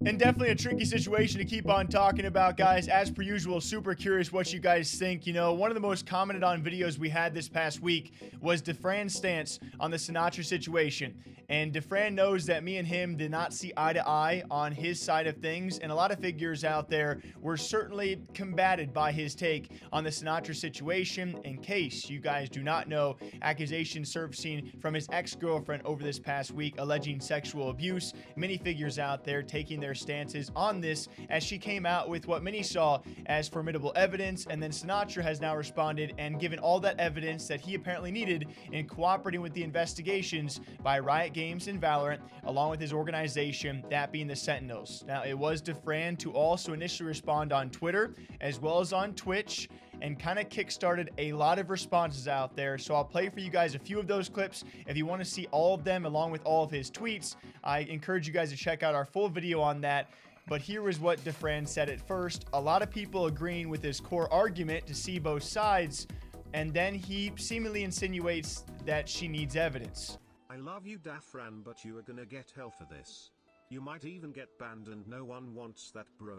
And definitely a tricky situation to keep on talking about, guys. As per usual, super curious what you guys think. You know, one of the most commented on videos we had this past week was Dafran's stance on the Sinatraa situation. And Dafran knows that me and him did not see eye to eye on his side of things, and a lot of figures out there were certainly combated by his take on the Sinatraa situation. In case you guys do not know, accusations surfacing from his ex-girlfriend over this past week alleging sexual abuse. Many figures out there taking their stances on this as she came out with what many saw as formidable evidence, and then Sinatraa has now responded and given all that evidence that he apparently needed in cooperating with the investigations by Riot Games and Valorant, along with his organization, that being the Sentinels. Now, it was Dafran to also initially respond on Twitter as well as on Twitch, and kind of kickstarted a lot of responses out there. So I'll play for you guys a few of those clips. If you want to see all of them along with all of his tweets, I encourage you guys to check out our full video on that. But here was what Dafran said at first. A lot of people agreeing with his core argument to see both sides, and then he seemingly insinuates that she needs evidence. I love you, Dafran, but you are gonna get hell for this. You might even get banned, and no one wants that, bro.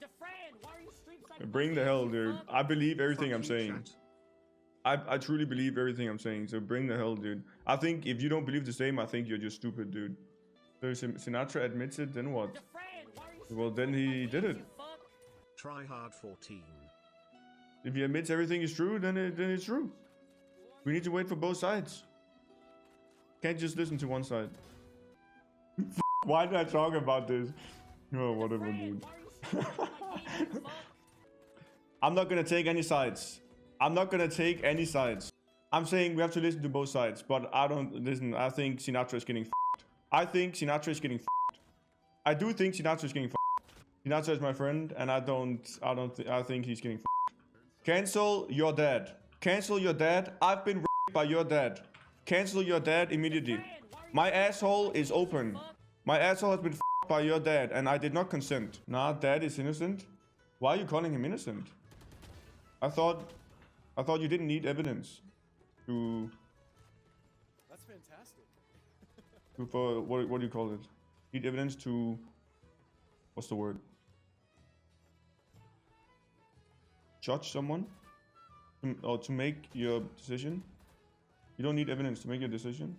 Dafran, why are you stream sniping? Bring the hell, dude. I believe everything I'm saying. I truly believe everything I'm saying, so bring the hell, dude. I think if you don't believe the same, I think you're just stupid, dude. So Sinatraa admits it, then what? Well, then he did it. Try hard 14. If he admits everything is true, then it's true. We need to wait for both sides. Can't just listen to one side. Why did I talk about this? Oh, whatever, dude. I'm not gonna take any sides. I'm not gonna take any sides. I'm saying we have to listen to both sides, but I don't listen. I think Sinatraa is getting f***ed. I think Sinatraa is getting f***ed. I do think Sinatraa is getting f***ed. Sinatraa is my friend, and I think he's getting f***ed. Cancel your dad. Cancel your dad. I've been raped by your dad. Cancel your dad immediately. My asshole is open. My asshole has been f***ed by your dad, and I did not consent. Nah, dad is innocent. Why are you calling him innocent? I thought you didn't need evidence to... That's fantastic. for what do you call it? Need evidence to... What's the word? Judge someone? Or to make your decision? You don't need evidence to make your decision?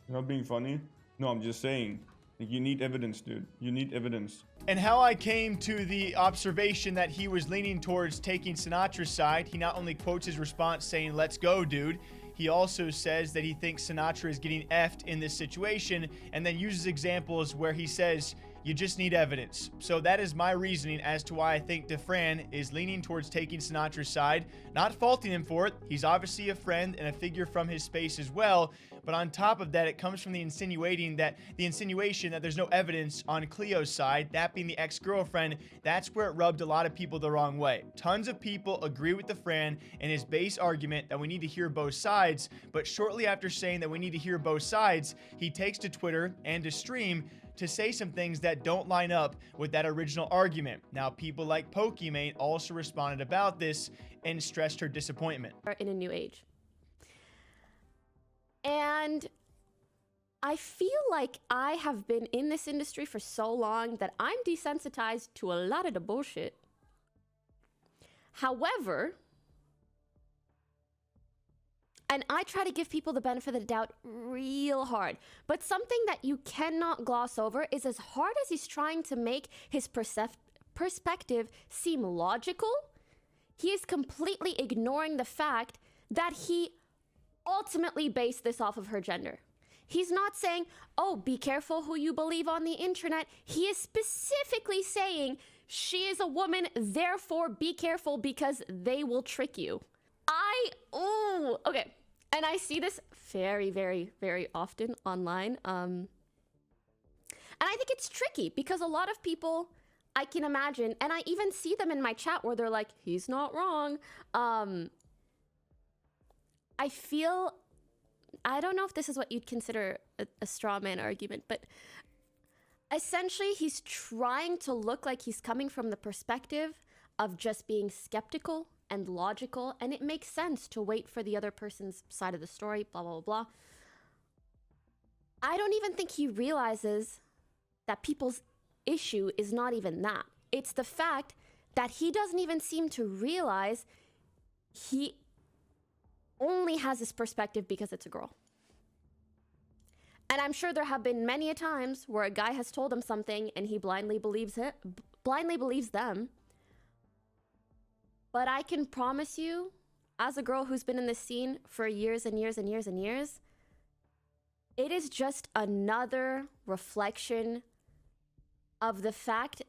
You're not being funny? No, I'm just saying. You need evidence, dude. You need evidence. And how I came to the observation that he was leaning towards taking Sinatra's side, he not only quotes his response saying, "Let's go, dude," he also says that he thinks Sinatraa is getting effed in this situation, and then uses examples where he says, "You just need evidence." So that is my reasoning as to why I think Dafran is leaning towards taking Sinatra's side. Not faulting him for it. He's obviously a friend and a figure from his space as well. But on top of that, it comes from the insinuation that there's no evidence on Cleo's side, that being the ex-girlfriend. That's where it rubbed a lot of people the wrong way. Tons of people agree with Dafran and his base argument that we need to hear both sides. But shortly after saying that we need to hear both sides, he takes to Twitter and to stream to say some things that don't line up with that original argument. Now, people like Pokimane also responded about this and stressed her disappointment. In a new age. And I feel like I have been in this industry for so long that I'm desensitized to a lot of the bullshit. However, and I try to give people the benefit of the doubt real hard, but something that you cannot gloss over is, as hard as he's trying to make his perspective seem logical, he is completely ignoring the fact that he ultimately based this off of her gender. He's not saying, oh, be careful who you believe on the internet. He is specifically saying she is a woman, therefore be careful because they will trick you. Okay. And I see this very, very, very often online. And I think it's tricky because a lot of people, I can imagine, and I even see them in my chat where they're like, he's not wrong. I feel, I don't know if this is what you'd consider a straw man argument, but essentially he's trying to look like he's coming from the perspective of just being skeptical and logical, and it makes sense to wait for the other person's side of the story, blah, blah, blah. I don't even think he realizes that people's issue is not even that. It's the fact that he doesn't even seem to realize he only has this perspective because it's a girl. And I'm sure there have been many a times where a guy has told him something and he blindly believes them. But I can promise you, as a girl who's been in this scene for years and years and years and years, it is just another reflection of the fact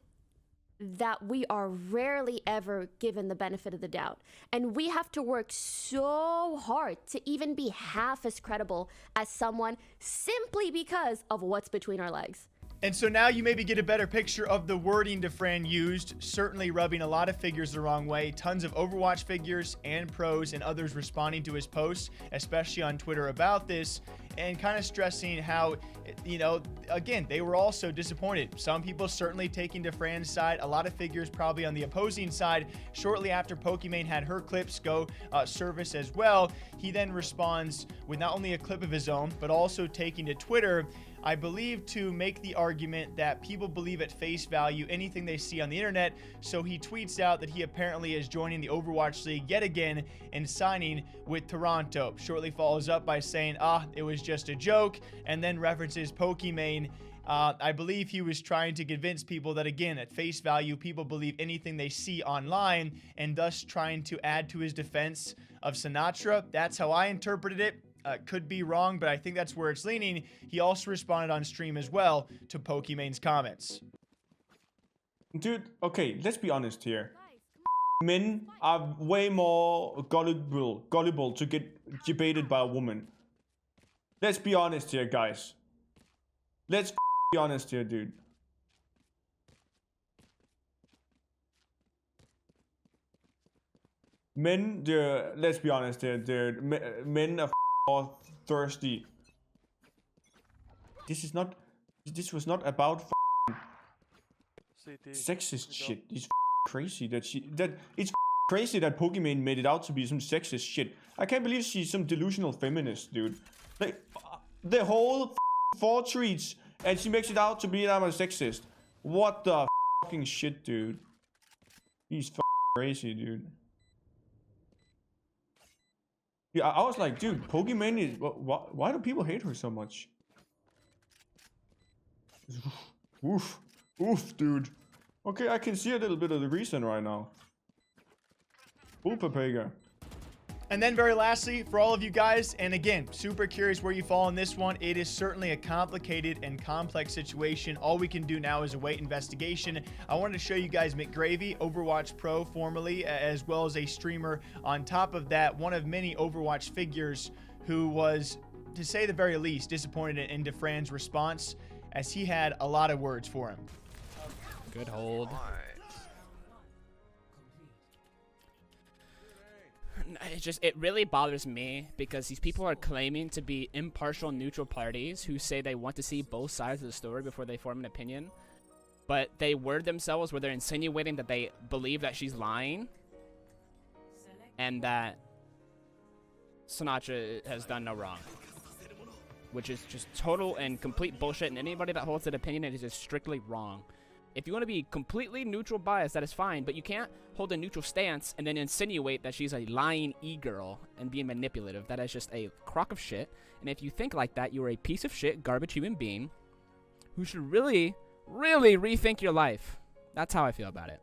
that we are rarely ever given the benefit of the doubt. And we have to work so hard to even be half as credible as someone simply because of what's between our legs. And so now you maybe get a better picture of the wording Dafran used, certainly rubbing a lot of figures the wrong way. Tons of Overwatch figures and pros and others responding to his posts, especially on Twitter about this, and kind of stressing how, you know, again, they were also disappointed. Some people certainly taking Dafran's side, a lot of figures probably on the opposing side. Shortly after Pokimane had her clips go service as well, he then responds with not only a clip of his own, but also taking to Twitter, I believe, to make the argument that people believe at face value anything they see on the internet. So he tweets out that he apparently is joining the Overwatch League yet again and signing with Toronto. Shortly follows up by saying, it was just a joke, and then references Pokimane. I believe he was trying to convince people that, again, at face value, people believe anything they see online, and thus trying to add to his defense of Sinatraa. That's how I interpreted it. Could be wrong, but I think that's where it's leaning. He also responded on stream as well to Pokimane's comments. Dude, okay, let's be honest here. Men are way more gullible to get debated by a woman. Let's be honest here, guys. Let's be honest here, dude. Men, let's be honest here, dude. Men are more thirsty. This was not about sexist shit. It's crazy it's crazy that Pokimane made it out to be some sexist shit. I can't believe she's some delusional feminist, dude. Like the whole 4 treats, and she makes it out to be that I'm a sexist. What the fucking shit, dude? He's crazy, dude. Yeah, I was like, dude, Pokimane is... Why do people hate her so much? Oof. Oof, dude. Okay, I can see a little bit of the reason right now. Ooh, Papega. And then very lastly, for all of you guys, and again, super curious where you fall on this one. It is certainly a complicated and complex situation. All we can do now is await investigation. I wanted to show you guys McGravy, Overwatch Pro formerly, as well as a streamer. On top of that, one of many Overwatch figures who was, to say the very least, disappointed in Dafran's response, as he had a lot of words for him. Good hold. It really bothers me because these people are claiming to be impartial, neutral parties who say they want to see both sides of the story before they form an opinion, but they word themselves where they're insinuating that they believe that she's lying and that Sinatraa has done no wrong, which is just total and complete bullshit, and anybody that holds that opinion is just strictly wrong. If you want to be completely neutral biased, that is fine, but you can't hold a neutral stance and then insinuate that she's a lying e-girl and being manipulative. That is just a crock of shit. And if you think like that, you're a piece of shit, garbage human being who should really, really rethink your life. That's how I feel about it.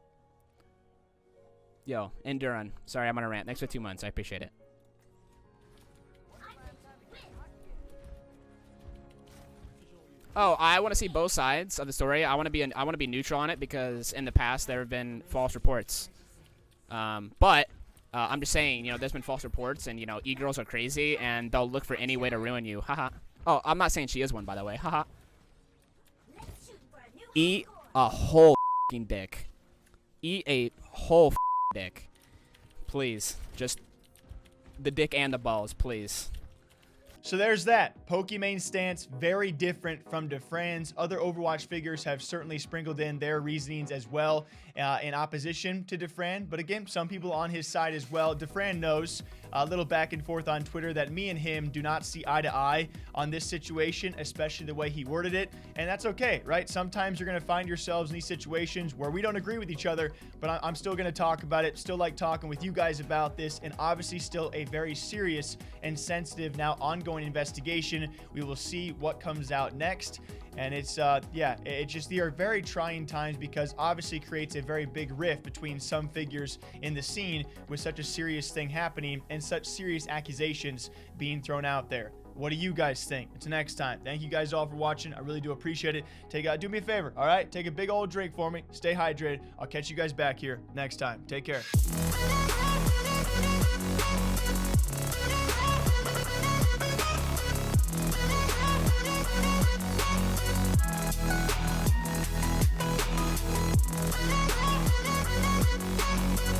Yo, Enduran. Sorry, I'm on a rant. Next for 2 months. I appreciate it. Oh, I want to see both sides of the story. I want to be neutral on it because in the past there have been false reports. But I'm just saying, you know, there's been false reports, and you know, e-girls are crazy and they'll look for any way to ruin you. Haha. Oh, I'm not saying she is one, by the way. Haha. Eat a whole f***ing dick. Eat a whole f***ing dick. Please, just the dick and the balls, please. So there's that. Pokimane's stance, very different from Dafran's. Other Overwatch figures have certainly sprinkled in their reasonings as well in opposition to Dafran. But again, some people on his side as well. Dafran knows a little back and forth on Twitter that me and him do not see eye to eye on this situation, especially the way he worded it. And that's okay, right? Sometimes you're going to find yourselves in these situations where we don't agree with each other, but I'm still going to talk about it, still like talking with you guys about this, and obviously still a very serious and sensitive, now ongoing investigation. We will see what comes out next. And it's, they are very trying times because obviously creates a very big rift between some figures in the scene with such a serious thing happening and such serious accusations being thrown out there. What do you guys think? Until next time, thank you guys all for watching. I really do appreciate it. Do me a favor, all right? Take a big old drink for me. Stay hydrated. I'll catch you guys back here next time. Take care.